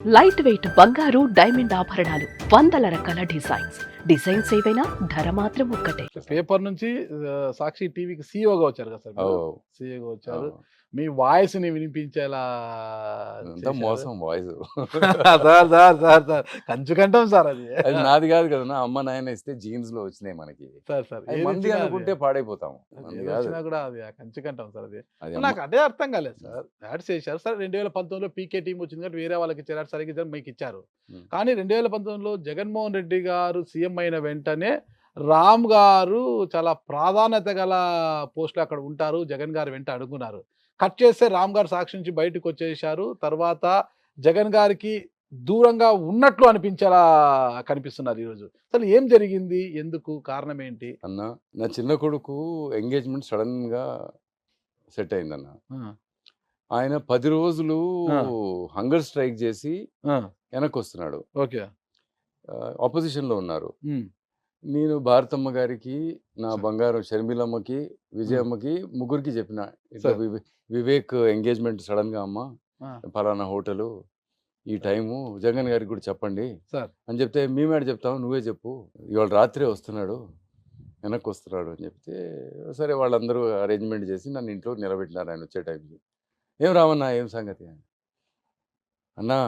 Light weight బంగారు diamond ఆభరణాలు వందల రకాల డిజైన్స్ ఏవైనా ధర మాత్రం ఒక్కటే. పేపర్ నుంచి సాక్షి టీవీకి సీఈఓగా వచ్చారు కదా సార్ మీరు. ఓహ్! సీఈఓగా వచ్చారు. ఓహ్! మీ వాయిస్‌ని వినిపించేలా ఇదంతా చేశారు. మోసం వాయిసు. సార్ కంచుకంఠం సార్ అది. అది నాది కాదు కదా! అమ్మ, నాయన ఇస్తే జీన్స్‌లో వచ్చినాయి మనకి. సార్ అయి ఏది మంది ఇచ్చినా అనుకుంటే అది. పాడైపోతాం. మంది ఏది కాదు. వచ్చినా కూడా అది ఆ కంచుకంఠం సార్ అది. అది నాకు అదే అర్థం కాలేదు సార్. యాడ్స్ చేశారు. సరే 2019లో పీకే టీమ్ వచ్చింది కాబట్టి వేరే వాళ్ళకి ఇచ్చారు. యాడ్స్ సరిగ్గా ఇచ్చారు, మీకు ఇచ్చారు. హ్మ్. కానీ 2019లో జగన్మోహన్ రెడ్డి గారు సీఎం అయిన వెంటనే రామ్ గారు చాలా ప్రాధాన్యత గల పోస్ట్‌లో అక్కడ ఉంటారు. జగన్ గారు వెంట అడుగున్నారు. కట్ చేస్తే రామ్ గారు సాక్షి నుంచి బయటకొచ్చేశారు. తర్వాత జగన్ గారికి దూరంగా ఉన్నట్లు అనిపించేలా కనిపిస్తున్నారు ఈరోజు. అసలు ఏం జరిగింది? ఎందుకు? కారణం ఏంటి? అన్న, నా చిన్న కొడుకు ఎంగేజ్‌మెంట్ సడెన్‌గా సెట్ అయిందన్న. ఆ! ఆయన 10 రోజులు ఆ! హంగర్ స్ట్రైక్ చేసి ఆ! వెనక్కొస్తున్నాడు. ఓకే. అపోజిషన్‌లో ఉన్నారు. హ్మ్. నేను భారతమ్మ గారికి, నా సరే. బంగారం షర్మిలమ్మకి, హ్మ్. విజయమ్మకి ముగ్గురికి చెప్పిన. ఇట్లా సరే. వివేక్ ఎంగేజ్‌మెంట్ సడెన్‌గా అమ్మ, ఆ! పలానా హోటలు, ఈ టైము జగన్ గారికి కూడా చెప్పండి సార్. అని చెప్తే, మేమేడ చెప్తాం, నువ్వే చెప్పు, ఇవాళ రాత్రే వస్తున్నాడు, వెనక్కి వస్తున్నాడు అని చెప్తే, సరే వాళ్ళందరూ అరేంజ్మెంట్ చేసి నన్ను ఇంట్లో నిలబెట్టినారు ఆయన వచ్చే టైంకి. ఏం రామన్నా, ఏం సంగతి అన్నా?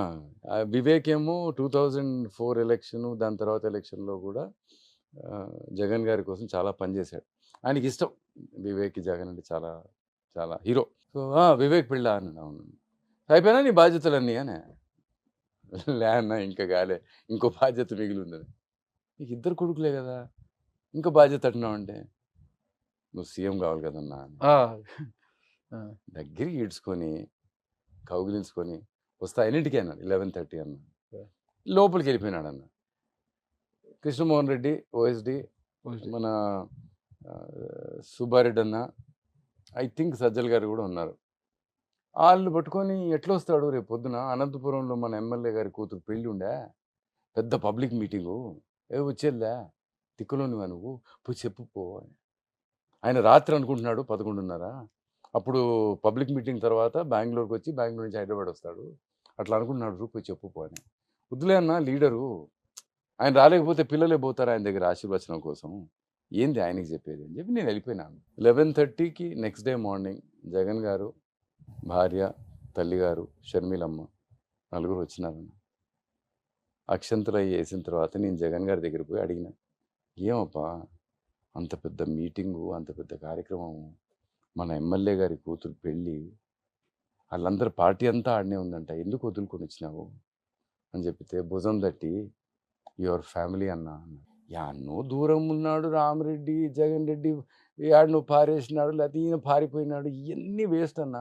వివేక్ ఏమో 2004 ఎలక్షన్, దాని తర్వాత ఎలక్షన్లో కూడా జగన్ గారి కోసం చాలా పనిచేశాడు. ఆయనకి ఇష్టం వివేక్, జగన్ అంటే చాలా చాలా హీరో. సో వివేక్ పెళ్ళా అన్నాడు. అవును. అయిపోయినా నీ బాధ్యతలన్నీ అని. లే అన్న, ఇంకా కాలే, ఇంకో బాధ్యత మిగిలి ఉందని. నీకు ఇద్దరు కొడుకులే కదా, ఇంకో బాధ్యత అంటున్నావు అంటే, నువ్వు సీఎం కావాలి కదన్నా అని. ఆ! ఆ! దగ్గరికి ఈడ్చుకొని కౌగిలించుకొని వస్తా ఎన్నింటికి అన్నాడు. 11:30 అన్న. లోపలికి వెళ్ళిపోయినాడు అన్న. Krishnamohan Reddy, OSD, okay. మన సుబ్బారెడ్డి అన్న, ఐ థింక్ సజ్జల్ గారు కూడా ఉన్నారు. వాళ్ళు పట్టుకొని ఎట్లా వస్తాడు రేపు పొద్దున, అనంతపురంలో మన ఎమ్మెల్యే గారి కూతురు పెళ్ళి ఉండే, పెద్ద పబ్లిక్ మీటింగు, వచ్చేద్దా, తిక్కులోనివా నువ్వు, పోయి చెప్పు పో అని. ఆయన రాత్రి అనుకుంటున్నాడు 11:30. అప్పుడు పబ్లిక్ మీటింగ్ తర్వాత బెంగళూరుకి వచ్చి బెంగళూరు నుంచి హైదరాబాద్ వస్తాడు. అట్లా అనుకుంటున్నాడు, పోయి చెప్పు పో అని. వద్దులే అన్న, లీడరు ఆయన రాలేకపోతే పిల్లలే పోతారు ఆయన దగ్గర ఆశీర్వచనం కోసం, ఏంది ఆయనకి చెప్పేది అని చెప్పి నేను వెళ్ళిపోయినాను. 11:30కి నెక్స్ట్ డే మార్నింగ్ జగన్ గారు, భార్య, తల్లిగారు, షర్మిలమ్మ నలుగురు వచ్చినారు. అక్షంతలు అవి వేసిన తర్వాత నేను జగన్ గారి దగ్గర పోయి అడిగిన, ఏమప్పా అంత పెద్ద మీటింగు, అంత పెద్ద కార్యక్రమము, మన ఎమ్మెల్యే గారి కూతురు పెళ్ళి, వాళ్ళందరూ పార్టీ అంతా ఆడనే ఉందంట, ఎందుకు వదులుకొని వచ్చినావు అని చెప్పితే, భుజం తట్టి యువర్ ఫ్యామిలీ అన్న అన్నాడు. యాడ్నో దూరం ఉన్నాడు రామరెడ్డి, జగన్ రెడ్డి, యాడ్నో పారేసినాడు, లేకపోతే ఈయన పారిపోయినాడు, ఇవన్నీ వేస్ట్ అన్న.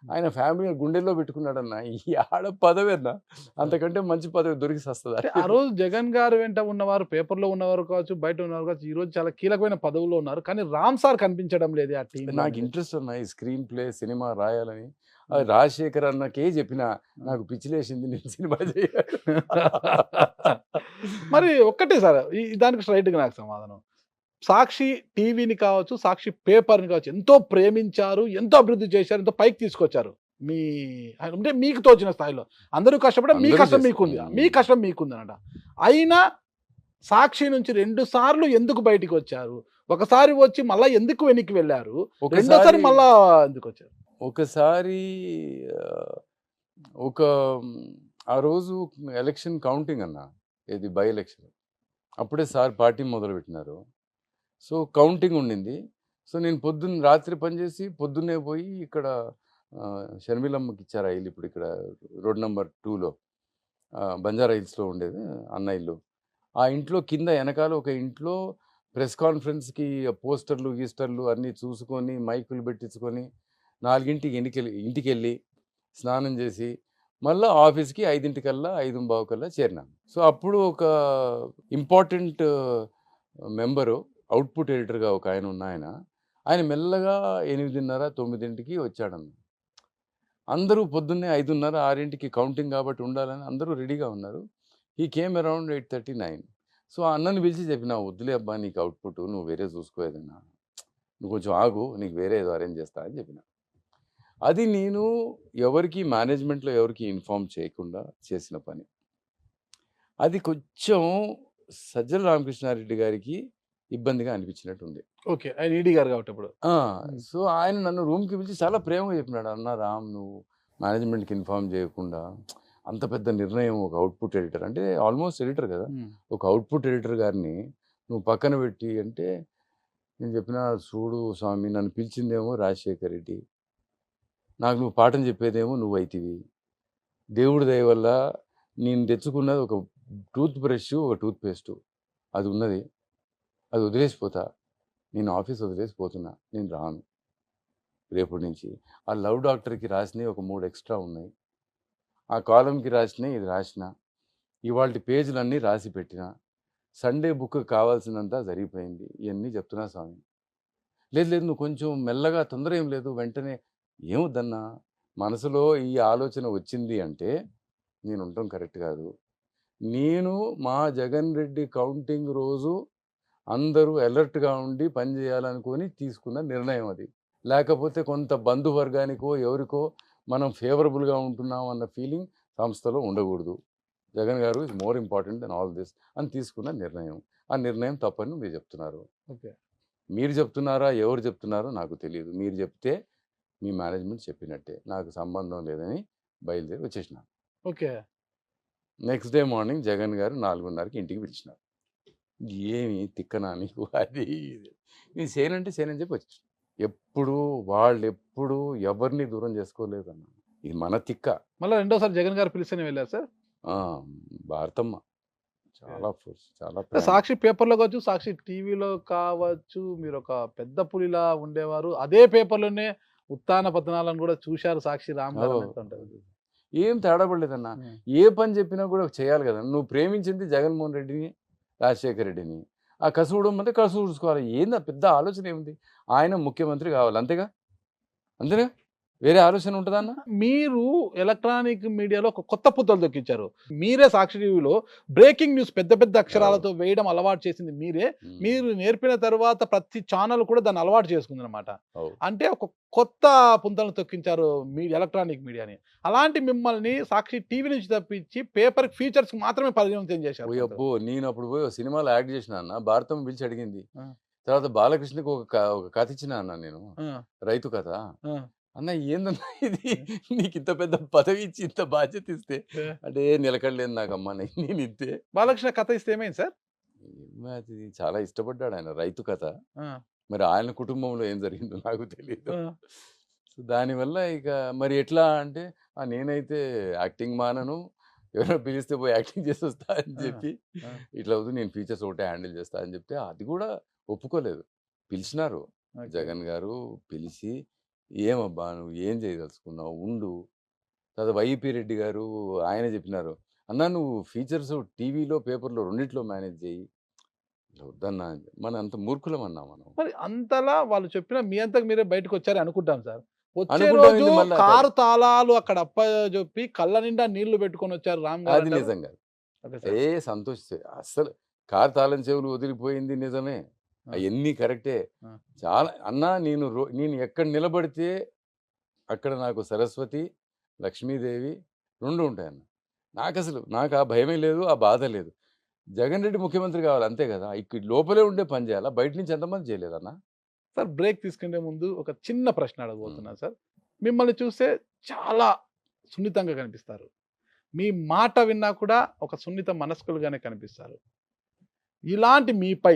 ఆయన ఫ్యామిలీ గుండెల్లో పెట్టుకున్నాడన్న. ఈ ఆడ పదవి అన్న, అంతకంటే మంచి పదవి దొరికి వస్తుందా? అంటే ఆ రోజు జగన్ గారు వెంట ఉన్నవారు, పేపర్‌లో ఉన్నవారు కావచ్చు, బయట ఉన్నవారు కావచ్చు, ఈరోజు చాలా కీలకమైన పదవుల్లో ఉన్నారు. కానీ రామ్ సార్ కనిపించడం లేదు ఆ టీమ్‌లో నాకు అనేది. ఇంట్రెస్ట్ అన్న ఈ స్క్రీన్ ప్లే, సినిమా రాయాలని. అది రాజశేఖర్ అన్నకే చెప్పిన, నాకు పిచ్చిలేసింది నేను సినిమా చేయాలి. మరి ఒక్కటే సార్ దానికి స్ట్రెయిట్‌గా నాకు సమాధానం. సాక్షి టీవీని కావచ్చు, సాక్షి పేపర్‌ని కావచ్చు ఎంతో ప్రేమించారు, ఎంతో అభివృద్ధి చేశారు, ఎంతో పైకి తీసుకొచ్చారు. మీ అంటే మీకు తోచిన స్థాయిలో. అందరూ కష్టపడ్డారు, మీ అందరూ కష్టం చేశారు. మీకుంది. మీ కష్టం మీకుందనట. అయినా సాక్షి నుంచి 2 సార్లు ఎందుకు బయటికొచ్చారు? ఒకసారి వచ్చి మళ్ళా ఎందుకు వెనక్కి వెళ్లారు? రెండోసారి మళ్ళా ఎందుకొచ్చారు? ఒకసారి ఆహ్, ఒక ఆ రోజు ఎలక్షన్ కౌంటింగ్ అన్న. ఇది బై ఎలక్షన్. అప్పుడే సార్ పార్టీ మొదలుపెట్టినారు. సో, కౌంటింగ్ ఉండింది. సో, నేను రాత్రి పనిచేసి పొద్దున్నే పోయి ఇక్కడ షర్మిలమ్మకి ఇచ్చారు ఆ ఇల్లు. ఇప్పుడు ఇక్కడ రోడ్ నంబర్ 2లో బంజారా హిల్స్‌లో ఉండేది అన్న ఇల్లు. ఆ ఇంట్లో కింద ఎనకాల ఒక ఇంట్లో ప్రెస్ కాన్ఫరెన్స్‌కి పోస్టర్లు, గీస్టర్లు అన్నీ చూసుకొని, మైకులు పెట్టించుకొని 4కి ఇంటికెళ్ళి స్నానం చేసి, మళ్ళా ఆఫీస్‌కి 5:00కల్లా, 5:15కల్లా చేరినాను. సో, అప్పుడు ఒక ఇంపార్టెంట్ మెంబరు, అవుట్‌పుట్ ఎడిటర్‌గా ఒక ఆయన ఉన్నాయన. ఆయన మెల్లగా 8:30, 9కి వచ్చాడన్న. అందరూ పొద్దున్నే 5:30, 6కి కౌంటింగ్ కాబట్టి ఉండాలని అందరూ రెడీగా ఉన్నారు. He came around 8:30, 9. సో, ఆ అన్నని పిలిచి చెప్పిన, "వద్దులే అబ్బా నీకు అవుట్‌పుట్, నువ్వు వేరే చూసుకో ఏదన్నా. నువ్వు కొంచెం ఆగు, నీకు వేరే ఏదో అరేంజ్ చేస్తా" అని చెప్పిన. అది నేను ఎవరికి మేనేజ్మెంట్‌లో ఎవరికీ ఇన్ఫార్మ్ చేయకుండా చేసిన పని. అది కొంచెం సజ్జల రామకృష్ణారెడ్డి గారికి ఇబ్బందిగా అనిపించినట్టుంది. ఓకే. ఆయన ఈడీ గారు కాబట్టి ఇప్పుడు. ఆ! హ్మ్. సో, ఆయన నన్ను రూమ్‌కి పిలిచి చాలా ప్రేమగా చెప్పినాడు. "అన్నా రామ్, నువ్వు మేనేజ్మెంట్‌కి ఇన్ఫార్మ్ చేయకుండా అంత పెద్ద నిర్ణయం ఒక అవుట్‌పుట్ ఎడిటర్" అంటే ఆల్మోస్ట్ ఎడిటర్ కదా! హ్మ్. ఒక అవుట్‌పుట్ ఎడిటర్ గారిని నువ్వు పక్కన పెట్టి అంటే, నేను చెప్పిన, "చూడు స్వామి, నన్ను పిలిచిందేమో రాజశేఖర్ రెడ్డి. నాకు నువ్వు పాఠం చెప్పేదేమో నువ్వైతివి. దేవుడి దయ వల్ల నేను తెచ్చుకున్నది ఒక టూత్ బ్రష్, ఒక టూత్ పేస్టు. అది ఉన్నది. అది వదిలేసిపోతా. నేను ఆఫీస్ వదిలేసి పోతున్నా. నేను రాను రేపటి నుంచి. ఆ లవ్ డాక్టర్‌కి రాసినయి ఒక 3 ఎక్స్‌ట్రా ఉన్నాయి. ఆ కాలమ్‌కి రాసినయి ఇది రాసిన. ఇవాల్టి పేజీలన్నీ రాసి పెట్టిన. సండే బుక్ కావాల్సిందంతా జరిగిపోయింది. ఇయన్నీ చెప్తున్నా స్వామి. లేదు లేదు, నువ్వు కొంచెం మెల్లగా, తొందర ఏం లేదు, వెంటనే ఏమొద్దన్నా, మనసులో ఈ ఆలోచన వచ్చింది అంటే నేను ఉండటం కరెక్ట్ కాదు. నేను మా జగన్ రెడ్డి కౌంటింగ్ రోజు అందరూ అలర్ట్‌గా ఉండి పని చేయాలనుకోని తీసుకున్న నిర్ణయం అది. లేకపోతే కొంత బంధువర్గానికో, ఎవరికో మనం ఫేవరబుల్‌గా ఉంటున్నాం అన్న ఫీలింగ్ సంస్థలో ఉండకూడదు. Jagan garu is more important than all this అని తీసుకున్న నిర్ణయం. ఆ నిర్ణయం తప్పని మీరు చెప్తున్నారు. ఓకే. మీరు చెప్తున్నారా? ఎవరు చెప్తున్నారో నాకు తెలీదు. మీరు చెప్తే మీ మేనేజ్మెంట్ చెప్పినట్టే. నాకు సంబంధం లేదని బయలుదేరి వచ్చేసినా. Okay. Next day morning Jagan garu 4:30కి ఇంటికి పిలిచినారు. ఏమి తిక్కనా నీకు అది ఇది. నేను చేయనంటే చేయనని చెప్పి వచ్చేసిన. ఎప్పుడు వాళ్ళెప్పుడు ఎవరిని దూరం చేసుకోలేదన్న. ఇది మన తిక్క. మళ్ళా రెండోసారి జగన్ గారు పిలిస్తేనే వెళ్లారు సార్? ఆ! భారతమ్మ చాలా ఫోర్స్, చాలా అంటే ప్రేమ. సాక్షి పేపర్‌లో కావచ్చు, సాక్షి టీవీలో కావచ్చు, మీరొక పెద్ద పులిలా ఉండేవారు. అదే పేపర్‌లోనే ఉత్థాన పతనాలను కూడా చూశారు సాక్షి రామ్ గారు ఓహ్! అన్నట్టు ఉంటది. ఏం తేడా పడలేదన్న. హ్మ్. ఏ పని చెప్పినా కూడా చేయాలి కదా! నువ్వు ప్రేమించింది జగన్మోహన్ రెడ్డిని, రాజశేఖర్ రెడ్డిని. ఆ కసువుడం అంటే కసువుడ్చుకోవాలి. ఏంది పెద్ద ఆలోచన ఏముంది? ఆయన ముఖ్యమంత్రి కావాలి. అంతేగా? అంతేనా? వేరే ఆలోచన ఉంటదా అన్న? మీరు ఎలక్ట్రానిక్ మీడియాలో ఒక కొత్త పుంతలు తొక్కించారు. మీరే సాక్షి టీవీలో బ్రేకింగ్ న్యూస్ పెద్ద పెద్ద అక్షరాలతో వేయడం అలవాటు చేసింది మీరే. హ్మ్. మీరు నేర్పిన తర్వాత ప్రతి ఛానల్ కూడా దాన్ని అలవాటు చేసుకుందనమాట. అవు. అంటే ఒక కొత్త పుంతలను తొక్కించారు ఎలక్ట్రానిక్ మీడియాని. అలాంటి మిమ్మల్ని సాక్షి టీవీ నుంచి తప్పించి పేపర్ ఫీచర్స్‌కి మాత్రమే పరిమితం చేశారు కొందరు. ఓయబ్బో! నేనప్పుడు పోయి ఒక సినిమాలో యాక్ట్ చేసినా అన్న. భారతమ్మ పిలిచి అడిగింది. ఆ! తర్వాత బాలకృష్ణకి ఒక కథ ఇచ్చినా అన్న నేను. ఆ! రైతు కథ. ఆ! అన్న ఏందన్నా ఇది? నీకింత పెద్ద పదవి ఇచ్చి, ఇంత బాధ్యత ఇస్తే ఆ! అంటే నిలకడలేదు నాకమ్మా నేనింతే. బాలకృష్ణ కథ ఇస్తే ఏమైంది సార్? అది చాలా ఇష్టపడ్డాడు ఆయన రైతు కథ. ఆ! మరి ఆయన కుటుంబంలో ఏం జరిగిందో నాకు తెలీదు. ఆ! సో, దానివల్ల ఇక మరి ఎట్లా అంటే, నేనైతే యాక్టింగ్ మానను. ఎవరైనా పిలిస్తే పోయి యాక్టింగ్ చేసొస్తా అని ఆ! చెప్పి, ఆ! ఇట్లా అవుతుంది, నేను ఫీచర్స్ ఒకటే హ్యాండిల్ చేస్తా అని చెప్తే, అది కూడా ఒప్పుకోలేదు. పిలిచినారు. ఓకే. జగన్ గారు పిలిచి, "ఏమబ్బా! నువ్వు ఏం చేయదలుచుకున్నావు? ఉండు." తర్వాత వైఈపీ రెడ్డి గారు ఆయన చెప్పినారు. "అన్నా, నువ్వు ఫీచర్స్ టీవీలో, పేపర్‌లో రెండిట్లో మేనేజ్ చెయ్యి." వద్దన్నా, మనం అంత మూర్ఖులమన్నా మనం. మరి అంతలా వాళ్ళు చెప్పిన మీ అంతకు మీరే బయటకొచ్చారని అనుకుంటాం సార్. వచ్చే అనుకుంటాం రోజు ఏంది మళ్ళా కారు తాళాలు అక్కడ అప్పజెప్పి కళ్ళ నిండా నీళ్లు పెట్టుకొనొచ్చారు రామ్ గారు అది అంటారు. నిజంగా. Okay sir. సంతోషిస్తే అస్సలు కారు తాళం చెవులు వదిలిపోయింది నిజమే. ఆ! అయన్నీ కరెక్టే. ఆ! చాలా అన్నా, నేను ఎక్కడ నిలబడితే అక్కడ నాకు సరస్వతి, లక్ష్మీదేవి 2 ఉంటాయన్న. నాకు ఆ భయమే లేదు, ఆ బాధ లేదు. జగన్ రెడ్డి ముఖ్యమంత్రి కావాలి అంతే కదా! లోపలే ఉండే పని చేయాలా? బయట నుంచి ఎంతమంది చేయలేదన్న? సార్ బ్రేక్ తీసుకునే ముందు ఒక చిన్న ప్రశ్న హ్మ్. అడగబోతున్నాను సార్. మిమ్మల్ని చూస్తే చాలా సున్నితంగా కనిపిస్తారు. మీ మాట విన్నా కూడా ఒక సున్నిత మనస్కులుగానే కనిపిస్తారు. ఇలాంటి మీపై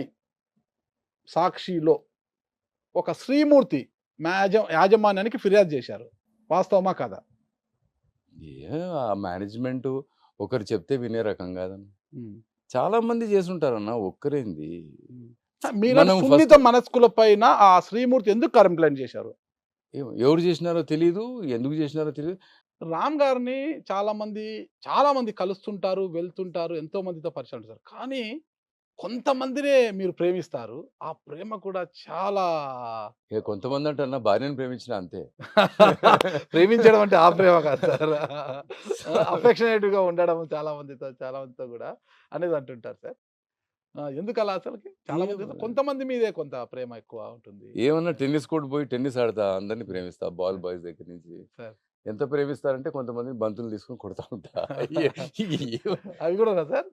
సాక్షిలో ఒక శ్రీమూర్తి యాజమాన్యానికి ఫిర్యాదు చేశారు. వాస్తవమా కాదా? ఆ మేనేజ్‌మెంటు ఒకరు చెప్తే వినే రకం కాదన్న. హ్మ్. చాలా మంది చేసుంటారన్న, ఒక్కరేంది. మీలాంటి మనం సున్నిత ఫస్ట్ మనస్కుల పైన ఆ శ్రీమూర్తి ఎందుకు కంప్లెయింట్ చేశారు? ఎవరు చేసినారో తెలీదు. ఎందుకు చేసినారో తెలీదు. రామ్ గారిని చాలా మంది కలుస్తుంటారు, వెళ్తుంటారు. ఎంతో మందితో పరిచయం ఉంటారు. కానీ కొంతమందినే మీరు ప్రేమిస్తారు. ఆ ప్రేమ కూడా చాలా కొంతమంది అంటారు, నా భార్యను ప్రేమించిన అంతే. ప్రేమించడం అంటే ఆ ప్రేమ కాదు సార్. అఫెక్షనేట్‌గా ఉండడం చాలా మందితో కూడా అనేది అంటుంటారు సార్. ఎందుకు అలా అసలుకి? చాలా మంది ఏమో. కొంతమంది మీదే కొంత ప్రేమ ఎక్కువ ఉంటుంది. ఏమన్నా టెన్నిస్ కోర్ట్ పోయి టెన్నిస్ ఆడతా, అందరిని ప్రేమిస్తా, బాల్ బాయ్స్ దగ్గర నుంచి. సార్. ఎంత ప్రేమిస్తారంటే కొంతమంది బంతులు తీసుకొని కొడతా ఉంటా. అవి కూడా సార్?